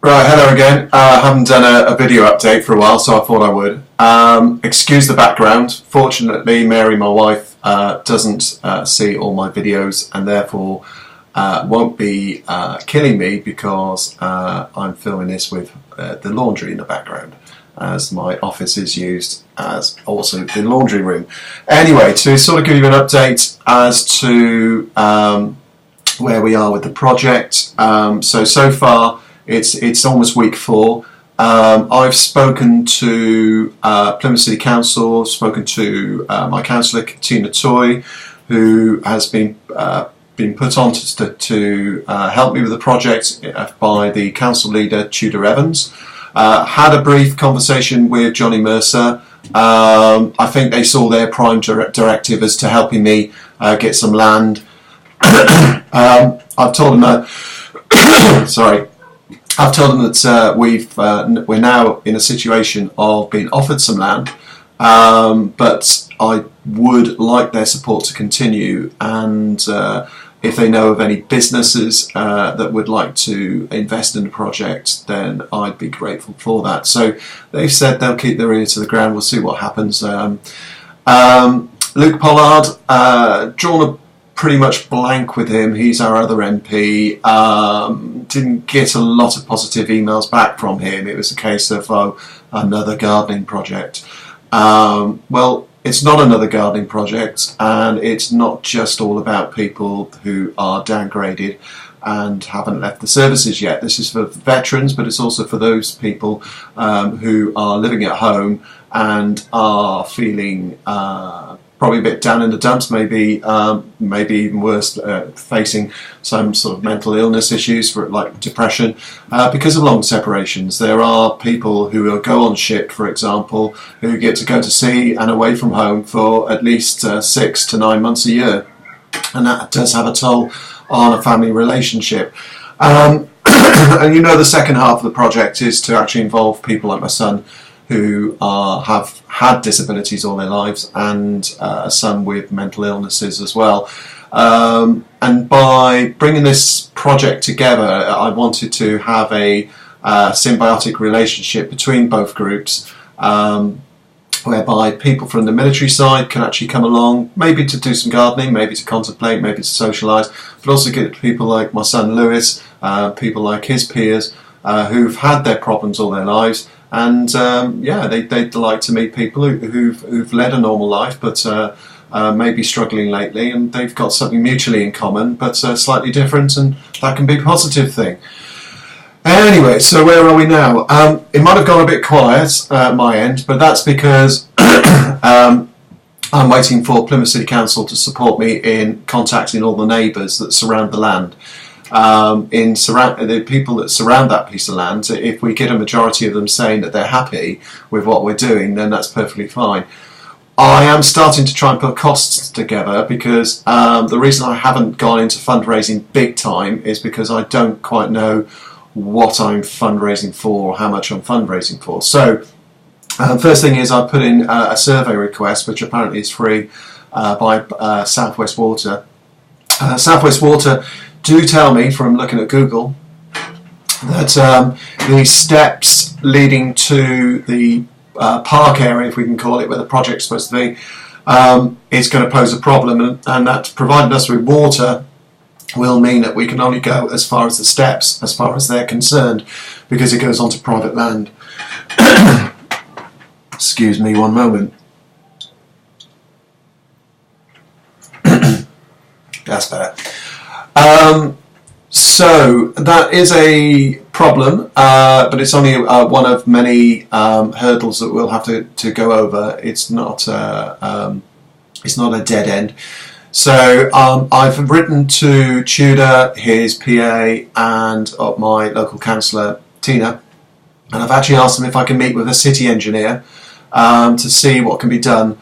Right, hello again. I haven't done a video update for a while, so I thought I would. Excuse the background. Fortunately, Mary, my wife, doesn't see all my videos and therefore won't be killing me because I'm filming this with the laundry in the background, as my office is used as also the laundry room. Anyway, to sort of give you an update as to where we are with the project. So far, it's almost week 4. I've spoken to Plymouth City Council, spoken to my councillor Tina Toy, who has been put on to help me with the project by the council leader Tudor Evans. Had a brief conversation with Johnny Mercer. I think they saw their prime directive as to helping me get some land. I've told them that. Sorry. I've told them that we're now in a situation of being offered some land, but I would like their support to continue, and if they know of any businesses that would like to invest in the project, then I'd be grateful for that. So they've said they'll keep their ear to the ground. We'll see what happens. Luke Pollard, drawn a pretty much blank with him. He's our other MP. Didn't get a lot of positive emails back from him. It was a case of another gardening project. Well, it's not another gardening project, and it's not just all about people who are downgraded and haven't left the services yet. This is for veterans, but it's also for those people who are living at home and are feeling probably a bit down in the dumps, maybe even worse, facing some sort of mental illness issues, for like depression, because of long separations. There are people who go on ship, for example, who get to go to sea and away from home for at least 6 to 9 months a year, and that does have a toll on a family relationship. And you know, the second half of the project is to actually involve people like my son, who have had disabilities all their lives, and some with mental illnesses as well. And by bringing this project together, I wanted to have a symbiotic relationship between both groups, whereby people from the military side can actually come along, maybe to do some gardening, maybe to contemplate, maybe to socialise, but also get people like my son Lewis, people like his peers, who've had their problems all their lives. And they'd like to meet people who've led a normal life, but maybe struggling lately, and they've got something mutually in common, but slightly different, and that can be a positive thing. Anyway, so where are we now? It might have gone a bit quiet at my end, but that's because I'm waiting for Plymouth City Council to support me in contacting all the neighbours that surround the land. The people that surround that piece of land, if we get a majority of them saying that they're happy with what we're doing, then that's perfectly fine. I am starting to try and put costs together, because the reason I haven't gone into fundraising big time is because I don't quite know what I'm fundraising for or how much I'm fundraising for. So first thing is, I put in a survey request, which apparently is free, by South West Water. South West Water do tell me, from looking at Google, that the steps leading to the park area, if we can call it, where the project's supposed to be, is going to pose a problem, and that providing us with water will mean that we can only go as far as the steps, as far as they're concerned, because it goes onto private land. Excuse me one moment. That's better. So that is a problem, but it's only one of many hurdles that we'll have to go over. It's not a dead end. So I've written to Tudor, his PA, and my local councillor Tina, and I've actually asked them if I can meet with a city engineer to see what can be done.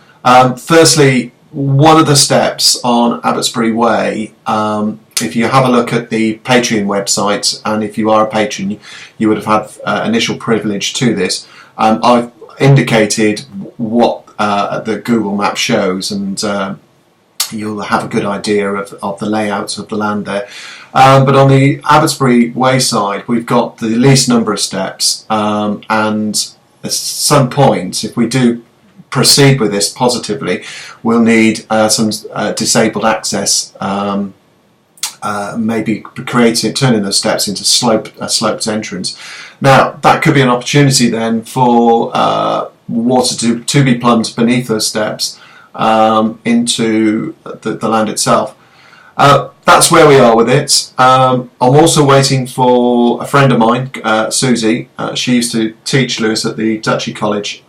Firstly, one of the steps on Abbotsbury Way, if you have a look at the Patreon website, and if you are a patron, you would have had initial privilege to this. I've indicated what the Google map shows, and you'll have a good idea of the layout of the land there. But on the Abbotsbury Wayside, we've got the least number of steps, and at some point, if we do proceed with this positively, we'll need some disabled access, maybe turning those steps into a sloped entrance. Now, that could be an opportunity then for water to be plumbed beneath those steps into the land itself. That's where we are with it. I'm also waiting for a friend of mine, Susie. She used to teach Lewis at the Duchy College.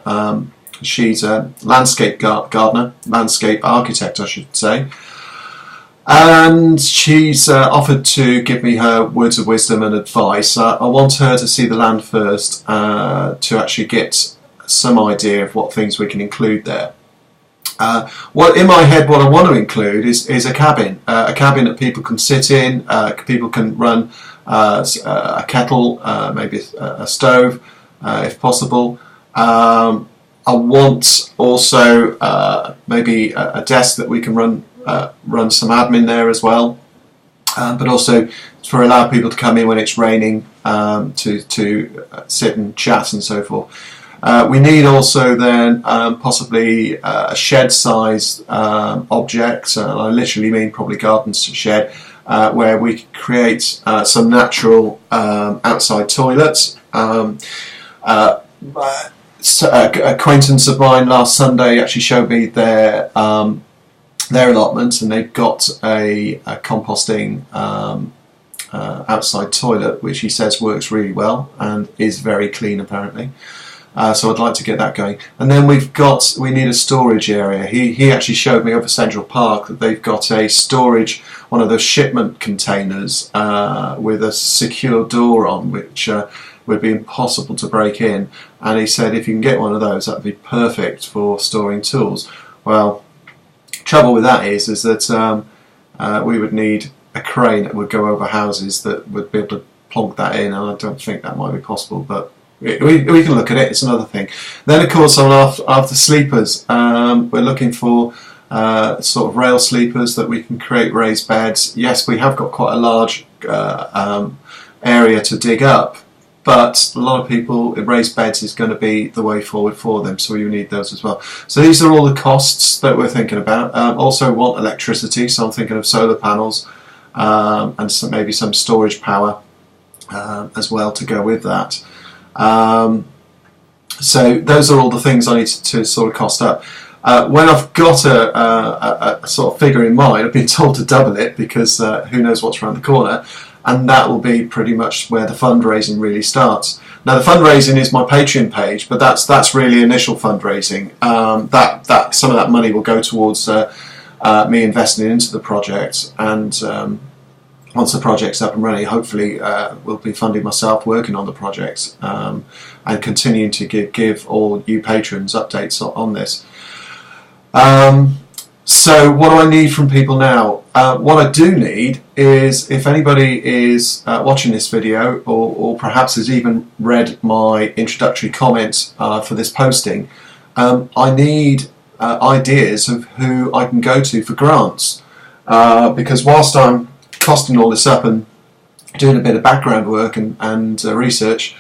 She's a landscape gardener, landscape architect, I should say. And she's offered to give me her words of wisdom and advice. I want her to see the land first to actually get some idea of what things we can include there. In my head, what I want to include is a cabin that people can sit in. People can run a kettle, maybe a stove, if possible. I want also maybe a desk that we can run some admin there as well, but also to allow people to come in when it's raining to sit and chat and so forth. We need also then possibly a shed-sized object, and I literally mean probably garden shed, where we could create some natural outside toilets. Acquaintance of mine last Sunday actually showed me their allotment, and they've got a composting outside toilet, which he says works really well and is very clean apparently. So I'd like to get that going. And then we need a storage area. He actually showed me over Central Park that they've got a storage, one of those shipment containers with a secure door on, which would be impossible to break in. And he said if you can get one of those, that would be perfect for storing tools. Well, trouble with that is that we would need a crane that would go over houses that would be able to plonk that in, and I don't think that might be possible, but we can look at it. It's another thing. Then, of course, after sleepers, we're looking for sort of rail sleepers that we can create raised beds. Yes, we have got quite a large area to dig up, but a lot of people, raised beds is going to be the way forward for them, so you need those as well. So these are all the costs that we're thinking about. Also want electricity, so I'm thinking of solar panels and maybe some storage power as well to go with that. So those are all the things I need to sort of cost up. When I've got a sort of figure in mind, I've been told to double it because who knows what's around the corner, and that will be pretty much where the fundraising really starts. Now the fundraising is my Patreon page, but that's really initial fundraising. That some of that money will go towards me investing into the project, and once the project's up and running, hopefully we'll be funding myself working on the project and continuing to give all you patrons updates on this. So what do I need from people now? What I do need is, if anybody is watching this video or perhaps has even read my introductory comments for this posting, I need ideas of who I can go to for grants, because whilst I'm costing all this up and doing a bit of background work and research,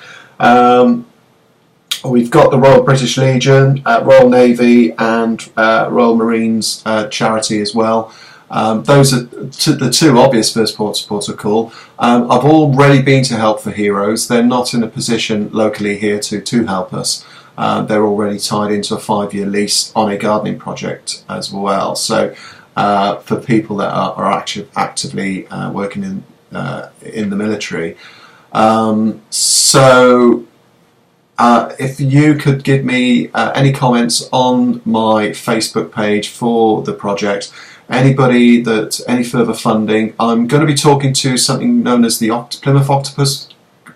we've got the Royal British Legion, Royal Navy and Royal Marines charity as well. Those are the two obvious first ports of call. I've already been to Help for Heroes. They're not in a position locally here to help us. They're already tied into a 5-year lease on a gardening project as well. So for people that are actively working in the military. If you could give me any comments on my Facebook page for the project, any further funding. I'm going to be talking to something known as the Plymouth Octopus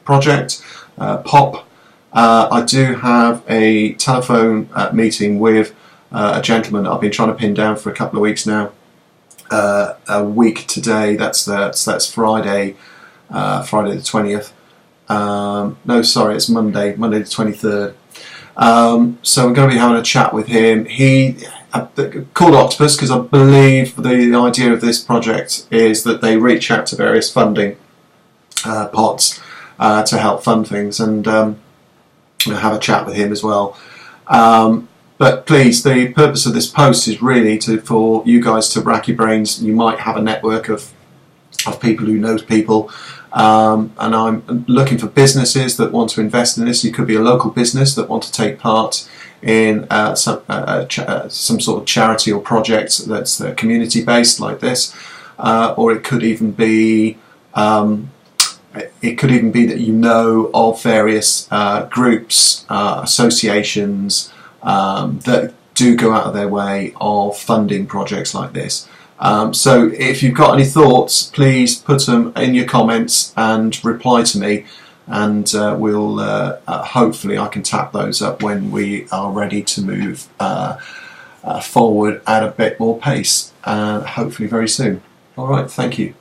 Project, POP. I do have a telephone meeting with a gentleman that I've been trying to pin down for a couple of weeks now. A week today. That's Friday, Friday the 20th. No, sorry, it's Monday the 23rd. So we're going to be having a chat with him. called Octopus because I believe the idea of this project is that they reach out to various funding pots to help fund things, and have a chat with him as well. But please, the purpose of this post is really for you guys to rack your brains. You might have a network of people who know people, and I'm looking for businesses that want to invest in this. You could be a local business that want to take part in some sort of charity or project that's community based like this, or it could even be that you know of various groups, associations that do go out of their way of funding projects like this. So if you've got any thoughts, please put them in your comments and reply to me, and we'll hopefully I can tap those up when we are ready to move forward at a bit more pace, hopefully very soon. All right, thank you.